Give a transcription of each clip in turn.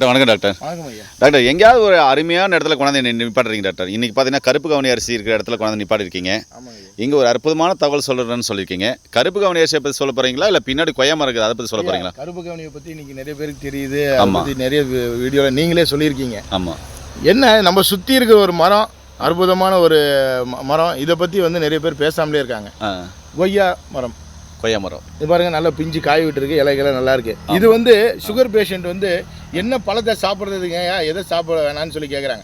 Doctor வணக்கம் doctor. வணக்கம் ஐயா. டாக்டர் எங்கேயாவது ஒரு அருமையான இடத்துல கொண்டாந்து நிப்பாட்டுறீங்க டாக்டர். இன்றைக்கி பார்த்தீங்கன்னா கருப்பு கவுனி அரிசி இருக்கிற இடத்துல கொண்டாந்து நிப்பாட்டிருக்கீங்க. இங்கே ஒரு அற்புதமான தகவல் சொல்கிறேன்னு சொல்லியிருக்கீங்க. கருப்பு கவுனி அரிசியை பற்றி சொல்ல போகிறீங்களா இல்லை பின்னாடி கொய்யாமரம் இருக்குது அதை பற்றி சொல்ல போகிறீங்களா? கருப்பு கவுனியை பற்றி இன்றைக்கி நிறைய பேருக்கு தெரியுது. ஆமாம், நிறைய வீடியோவில் நீங்களே சொல்லியிருக்கீங்க. ஆமாம், என்ன நம்ம சுற்றி இருக்கிற ஒரு மரம், அற்புதமான ஒரு மரம், இதை பற்றி வந்து நிறைய பேர் பேசாமலே இருக்காங்க. கொய்யா மரம், கொய்யா மரம் இது பாருங்கள், நல்லா பிஞ்சு காய் விட்டுருக்கு, இலைகள்லாம் நல்லா இருக்குது. இது வந்து சுகர் பேஷண்ட் வந்து என்ன பழத்தை சாப்பிட்றதுங்க, எதை சாப்பிட வேணான்னு சொல்லி கேட்குறாங்க.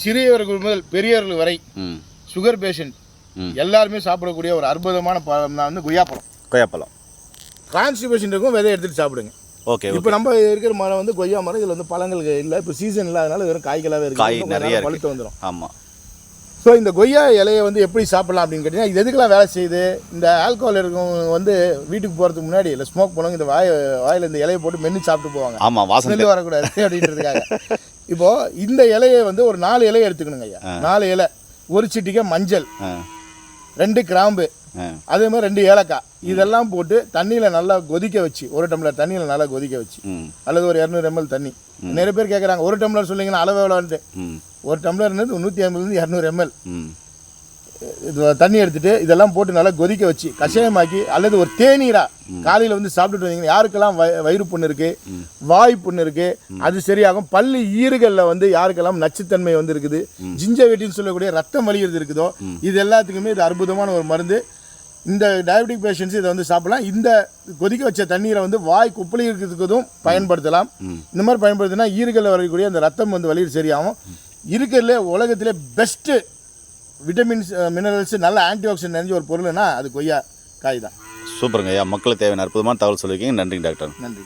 சிறியவர்கள் முதல் பெரியவர்கள் வரை சுகர் பேஷண்ட் எல்லாருமே சாப்பிடக்கூடிய ஒரு அற்புதமான பழம் தான் வந்து கொய்யாப்பழம். கொய்யாப்பழம் கான்ஸ்டிபேஷனுக்கும் விதை எடுத்துகிட்டு சாப்பிடுங்க. ஓகே. இப்போ நம்ம இருக்கிற மரம் வந்து கொய்யா மரம். இதில் வந்து பழங்கள் இல்லை, இப்போ சீசன் இல்லாதனால வெறும் காய்களாகவே இருக்குது. காய் நிறைய பழுத்து வந்துடும். ஆமாம். ஸோ இந்த கொய்யா இலையை வந்து எப்படி சாப்பிட்லாம் அப்படின்னு கேட்டிங்கன்னா, இது எதுக்கெல்லாம் வேலை செய்யுது? இந்த ஆல்கோஹால் இருக்கவங்க வந்து வீட்டுக்கு போகிறதுக்கு முன்னாடி இல்லை ஸ்மோக் பண்ணுவாங்க, இந்த வாயில் இந்த இலையை போட்டு மென்று சாப்பிட்டு போவாங்க. ஆமாம், வாசனை வரக்கூடாது அப்படின்றதுக்காக. இப்போது இந்த இலையை வந்து ஒரு 4 இலையை எடுத்துக்கணுங்க ஐயா. 4 இலை, ஒரு சிட்டிக்கை மஞ்சள், 2 கிராம்பு, அதே மாதிரி 2 ஏலக்காய், இதெல்லாம் போட்டு தண்ணியில் நல்லா கொதிக்க வச்சு, ஒரு டம்ளர் தண்ணியில் நல்லா கொதிக்க வச்சு, அல்லது ஒரு 200 ml தண்ணி. நிறைய பேர் கேட்குறாங்க, ஒரு டம்ளர் சொல்லிங்கன்னா அளவு எவ்வளோன்ட்டு. ஒரு டம்ளர்னு 150 200 ml இது தண்ணி எடுத்துகிட்டு இதெல்லாம் போட்டு நல்லா கொதிக்க வச்சு கஷாயமாக்கி, அல்லது ஒரு தேநீராக காலையில் வந்து சாப்பிட்டுட்டு வந்தீங்கன்னா, யாருக்கெல்லாம் வயிறு புண்ணு இருக்குது, வாய் புண்ணு இருக்குது, அது சரியாகும். பல்லு ஈறுகளில் வந்து யாருக்கெல்லாம் நச்சுத்தன்மை வந்து இருக்குது, ஜிஞ்சவெட்டின்னு சொல்லக்கூடிய ரத்தம் வலிகிறது இருக்குதோ, இது எல்லாத்துக்குமே இது அற்புதமான ஒரு மருந்து. இந்த டயபெட்டிக் பேஷண்ட்ஸ் இதை வந்து சாப்பிடலாம். இந்த கொதிக்க வச்ச தண்ணீரை வந்து வாய் குப்பளி இருக்கிறதுக்கும் பயன்படுத்தலாம். இந்த மாதிரி பயன்படுத்தினா ஈறுகளில் வரக்கூடிய அந்த ரத்தம் வந்து வலியுறு சரியாகும். இருக்கிறதுல உலகத்திலே பெஸ்ட்டு விட்டமின்ஸ் மினரல்ஸ் நல்ல ஆன்டி ஆக்சிடென்ட் நிறைஞ்ச ஒரு பொருள்னா அது கொய்யா காய் தான். சூப்பருங்க ஐயா. மக்களுக்கு தேவையான அற்புதமான தகவல் சொல்லியிருக்கீங்க. நன்றி டாக்டர். நன்றி.